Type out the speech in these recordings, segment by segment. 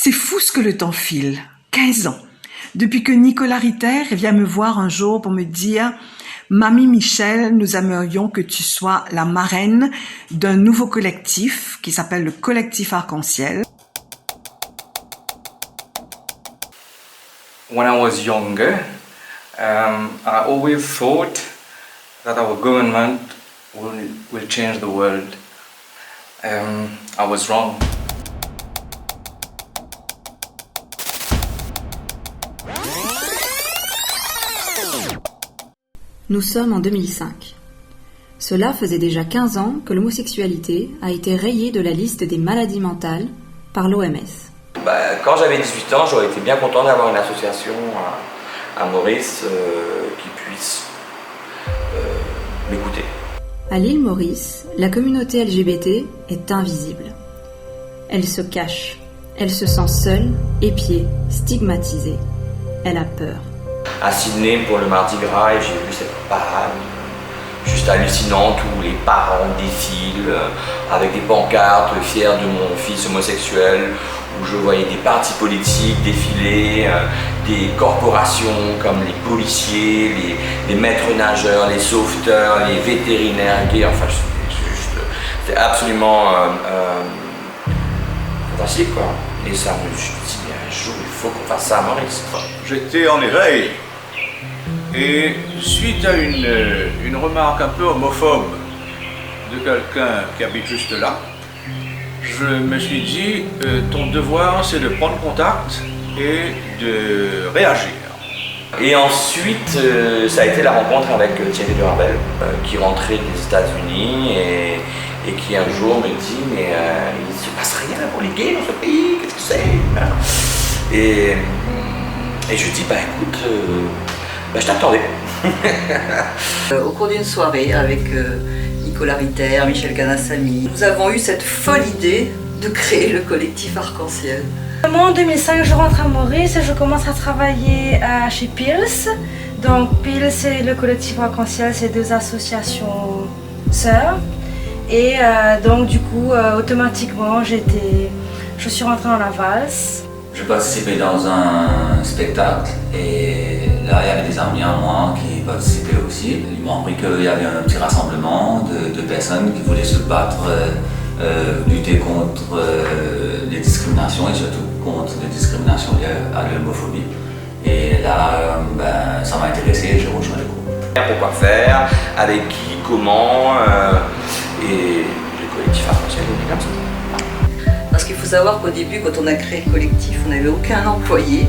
C'est fou ce que le temps file. 15 ans. Depuis que Nicolas Ritter vient me voir un jour pour me dire « Mamie Michel, nous aimerions que tu sois la marraine d'un nouveau collectif qui s'appelle le Collectif Arc-en-Ciel. » When I was younger, I always thought that our government will change the world. I was wrong. Nous sommes en 2005. Cela faisait déjà 15 ans que l'homosexualité a été rayée de la liste des maladies mentales par l'OMS. Quand j'avais 18 ans, j'aurais été bien content d'avoir une association à Maurice qui puisse m'écouter. À l'île Maurice, la communauté LGBT est invisible. Elle se cache, elle se sent seule, épiée, stigmatisée. Elle a peur. À Sydney pour le Mardi Gras et j'ai vu cette parade juste hallucinante où les parents défilent avec des pancartes fiers de mon fils homosexuel, où je voyais des partis politiques défiler, des corporations comme les policiers, les maîtres nageurs, les sauveteurs, les vétérinaires gays, enfin c'était absolument fantastique quoi. Et ça me suis dit, un jour il faut qu'on fasse ça à Maurice. J'étais en éveil et suite à une remarque un peu homophobe de quelqu'un qui habite juste là, je me suis dit ton devoir c'est de prendre contact et de réagir. Et ensuite ça a été la rencontre avec Thierry Durabel qui rentrait des États-Unis et qui un jour me dit mais il ne se passe rien pour les gays dans ce pays, qu'est-ce que c'est? Et je dis écoute, je t'attendais. Au cours d'une soirée avec Nicolas Ritter, Michel Canassamy, nous avons eu cette folle idée de créer le collectif Arc-en-Ciel. Moi en 2005 je rentre à Maurice et je commence à travailler chez Pils. Donc Pils c'est le collectif Arc-en-Ciel, c'est deux associations sœurs. Et donc du coup automatiquement je suis rentrée dans la valse. Je participais dans un spectacle et là il y avait des amis à moi qui participaient aussi. Ils m'ont appris qu'il y avait un petit rassemblement de personnes qui voulaient se battre, lutter contre les discriminations et surtout contre les discriminations liées à l'homophobie. Et là, ça m'a intéressé et j'ai rejoint le groupe. Pourquoi faire, avec qui, comment, et le collectif Arc-en-Ciel est comme ça. Parce qu'il faut savoir qu'au début, quand on a créé le collectif, on n'avait aucun employé.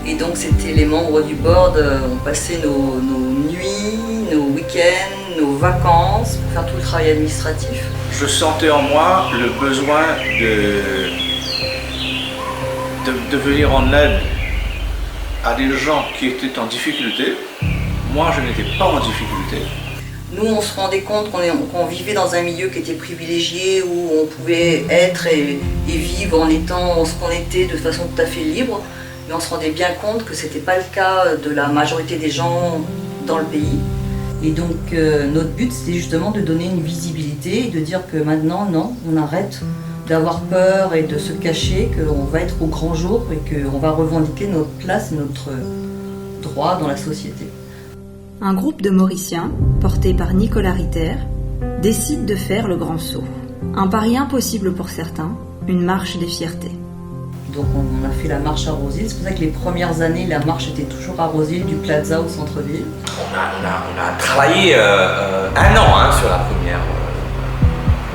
Et donc c'était les membres du board, on passait nos nuits, nos week-ends, nos vacances pour faire tout le travail administratif. Je sentais en moi le besoin de venir en aide à des gens qui étaient en difficulté. Moi, je n'étais pas en difficulté. Nous, on se rendait compte qu'on vivait dans un milieu qui était privilégié, où on pouvait être et vivre en étant ce qu'on était de façon tout à fait libre. Mais on se rendait bien compte que ce n'était pas le cas de la majorité des gens dans le pays. Et donc, notre but, c'était justement de donner une visibilité et de dire que maintenant, non, on arrête d'avoir peur et de se cacher, qu'on va être au grand jour et qu'on va revendiquer notre place et notre droit dans la société. Un groupe de Mauriciens, porté par Nicolas Ritter, décide de faire le grand saut. Un pari impossible pour certains, une marche des fiertés. Donc on a fait la marche à Roseville, c'est pour ça que les premières années, la marche était toujours à Roseville, du Plaza au centre-ville. On a travaillé un an sur la première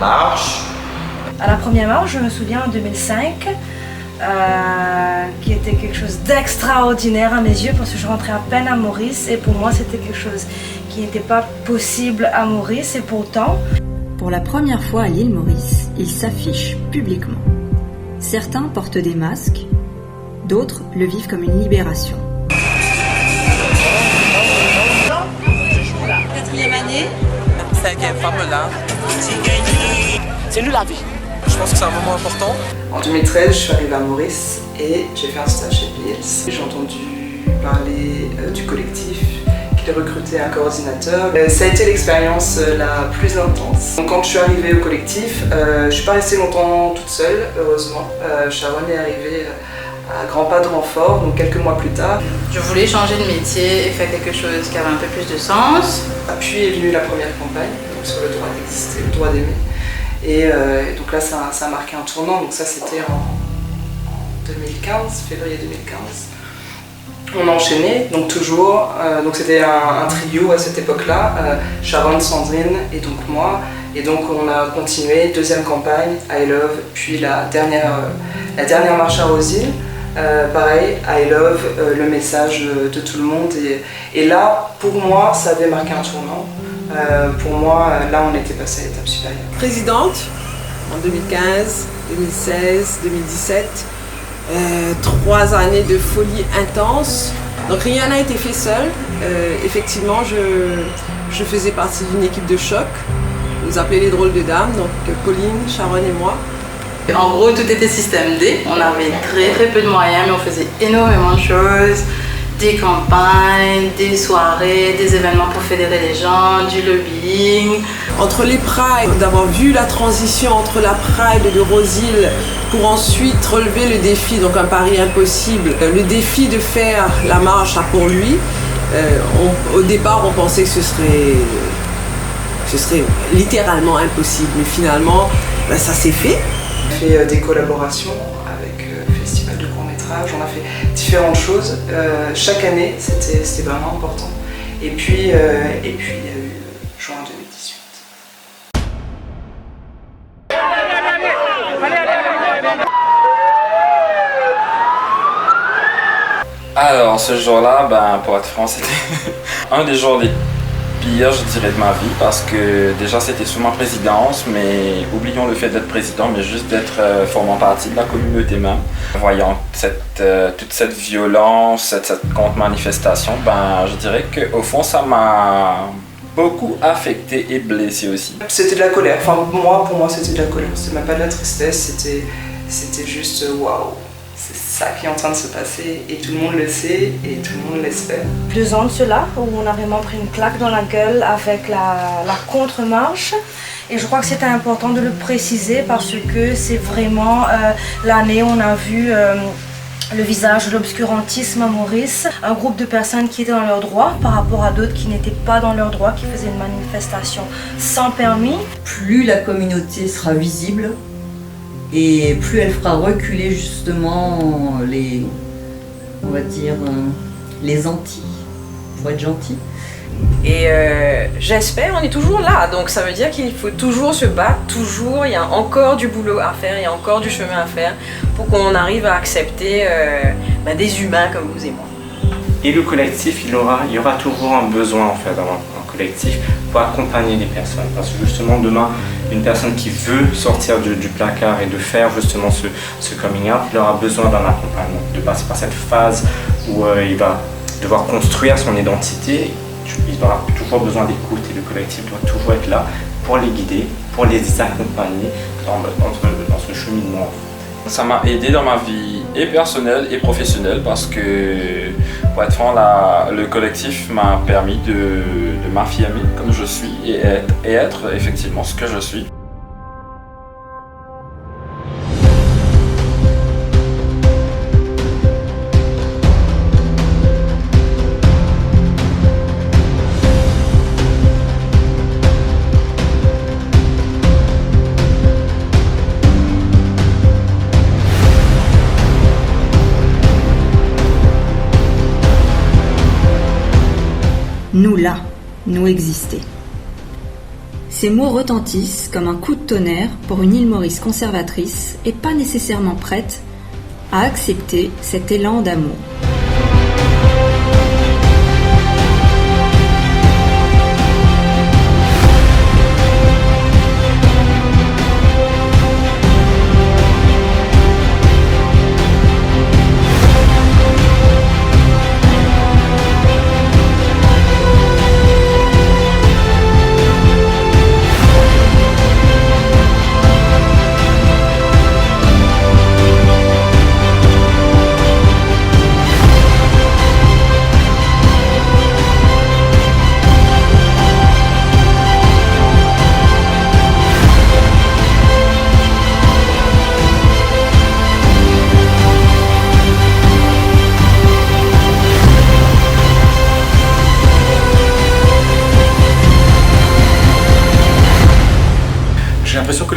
marche. À la première marche, je me souviens en 2005, qui était quelque chose d'extraordinaire à mes yeux parce que je rentrais à peine à Maurice et pour moi c'était quelque chose qui n'était pas possible à Maurice et pourtant... Pour la première fois à l'île Maurice, ils s'affichent publiquement. Certains portent des masques, d'autres le vivent comme une libération. 4e année. 5e femme là. C'est nous la vie. Je pense que c'est un moment important. En 2013, je suis arrivée à Maurice et j'ai fait un stage chez Pils. J'ai entendu parler du collectif qui qu'il recrutait un coordinateur. Ça a été l'expérience la plus intense. Donc, quand je suis arrivée au collectif, je ne suis pas restée longtemps toute seule, heureusement. Sharon est arrivée à grands pas de renfort, donc quelques mois plus tard. Je voulais changer de métier et faire quelque chose qui avait un peu plus de sens. Puis est venue la première campagne donc sur le droit d'exister, le droit d'aimer. Et donc là, ça a marqué un tournant. Donc ça, c'était en 2015, février 2015. On a enchaîné, donc toujours. Donc c'était un trio à cette époque-là, Sharon, Sandrine et donc moi. Et donc on a continué, deuxième campagne, I Love, puis la dernière marche à Roseville. Pareil, I Love, le message de tout le monde. Et là, pour moi, ça avait marqué un tournant. Pour moi, là, on était passé à l'étape supérieure. Présidente en 2015, 2016, 2017. 3 années de folie intense. Donc rien n'a été fait seul. Effectivement, je faisais partie d'une équipe de choc. On nous appelait les drôles de dames, donc Pauline, Sharon et moi. En gros, tout était système D. On avait très peu de moyens, mais on faisait énormément de choses. Des campagnes, des soirées, des événements pour fédérer les gens, du lobbying. Entre les prides, d'avoir vu la transition entre la Pride de Roseville pour ensuite relever le défi, donc un pari impossible, le défi de faire la marche à Port-Louis. Au départ, on pensait que ce serait littéralement impossible, mais finalement, ça s'est fait. On a fait des collaborations avec le Festival de court-métrage, on a fait différentes choses. Chaque année, c'était vraiment important. Et puis, il y a eu juin 2018. Alors, ce jour-là, pour être franc, c'était un des jours les pires, je dirais, de ma vie, parce que déjà c'était sous ma présidence, mais oublions le fait d'être président, mais juste d'être formant partie de la communauté même. Voyant toute cette violence, cette contre-manifestation, je dirais qu'au fond ça m'a beaucoup affecté et blessé aussi. C'était de la colère, pour moi c'était de la colère, c'était même pas de la tristesse, c'était juste waouh. C'est ça qui est en train de se passer et tout le monde le sait et tout le monde l'espère. 2 ans de cela, où on a vraiment pris une claque dans la gueule avec la contre-marche. Et je crois que c'était important de le préciser parce que c'est vraiment l'année où on a vu le visage de l'obscurantisme à Maurice. Un groupe de personnes qui étaient dans leurs droits par rapport à d'autres qui n'étaient pas dans leurs droits, qui faisaient une manifestation sans permis. Plus la communauté sera visible, et plus elle fera reculer justement les anti, pour être gentil. Et j'espère, on est toujours là, donc ça veut dire qu'il faut toujours se battre, toujours, il y a encore du boulot à faire, il y a encore du chemin à faire pour qu'on arrive à accepter des humains comme vous et moi. Et le collectif, il y aura toujours un besoin en fait d'avoir un collectif pour accompagner les personnes. Parce que justement demain, une personne qui veut sortir du placard et de faire justement ce coming out, il aura besoin d'un accompagnement, de passer par cette phase où il va devoir construire son identité. Il aura toujours besoin d'écoute et le collectif doit toujours être là pour les guider, pour les accompagner dans ce cheminement. Ça m'a aidé dans ma vie et personnelle et professionnelle parce que, pour être franc, le collectif m'a permis de m'affirmer comme je suis et être effectivement ce que je suis. Nous là, nous exister. Ces mots retentissent comme un coup de tonnerre pour une île Maurice conservatrice et pas nécessairement prête à accepter cet élan d'amour.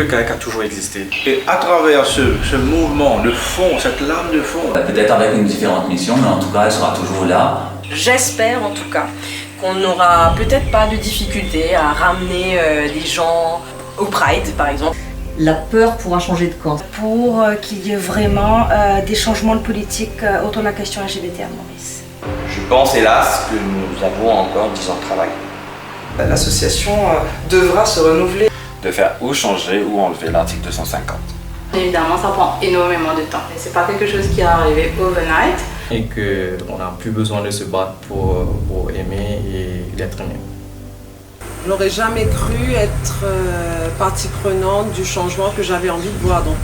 le CAEC a toujours existé. Et à travers ce mouvement, le fond, cette lame de fond. Peut-être avec une différente mission, mais en tout cas, elle sera toujours là. J'espère en tout cas qu'on n'aura peut-être pas de difficulté à ramener des gens au Pride par exemple. La peur pourra changer de camp. Pour qu'il y ait vraiment des changements de politique autour de la question LGBT à Maurice. Je pense hélas que nous avons encore 10 ans de travail. L'association devra se renouveler. De faire ou changer ou enlever l'article 250. Évidemment, ça prend énormément de temps. Et c'est pas quelque chose qui est arrivé overnight. Et qu'on n'a plus besoin de se battre pour aimer et d'être aimé. Je n'aurais jamais cru être partie prenante du changement que j'avais envie de voir. Donc.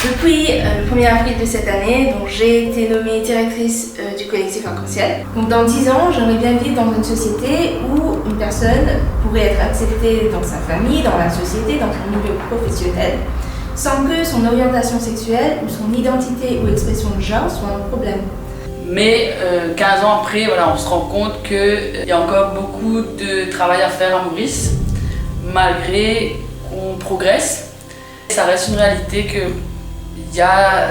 Depuis le 1er avril de cette année, j'ai été nommée directrice du collectif Arc-en-Ciel. Donc dans 10 ans, j'aimerais bien vivre dans une société où une personne pourrait être acceptée dans sa famille, dans la société, dans son milieu professionnel, sans que son orientation sexuelle ou son identité ou expression de genre soit un problème. Mais 15 ans après, voilà, on se rend compte qu'il y a encore beaucoup de travail à faire à Maurice, malgré qu'on progresse. Ça reste une réalité qu'il y a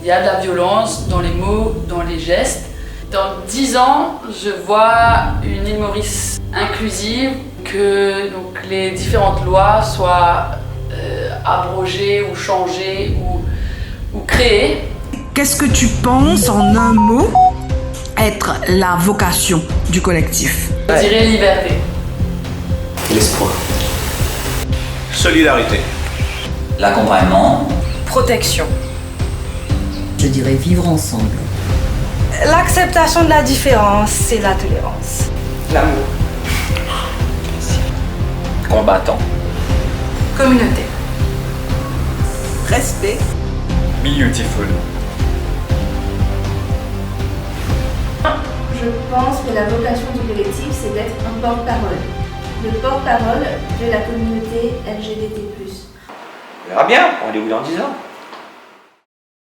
de la violence dans les mots, dans les gestes. Dans 10 ans, je vois une île Maurice inclusive, que donc, les différentes lois soient abrogées ou changées ou créées. Qu'est-ce que tu penses, en un mot, être la vocation du collectif? Je dirais liberté. L'espoir. Solidarité. L'accompagnement. Protection. Je dirais vivre ensemble. L'acceptation de la différence et la tolérance. L'amour. Combattant. Communauté. Respect. Beautiful. Je pense que la vocation du collectif, c'est d'être un porte-parole. Le porte-parole de la communauté LGBT+. On verra bien, on est où dans 10 ans.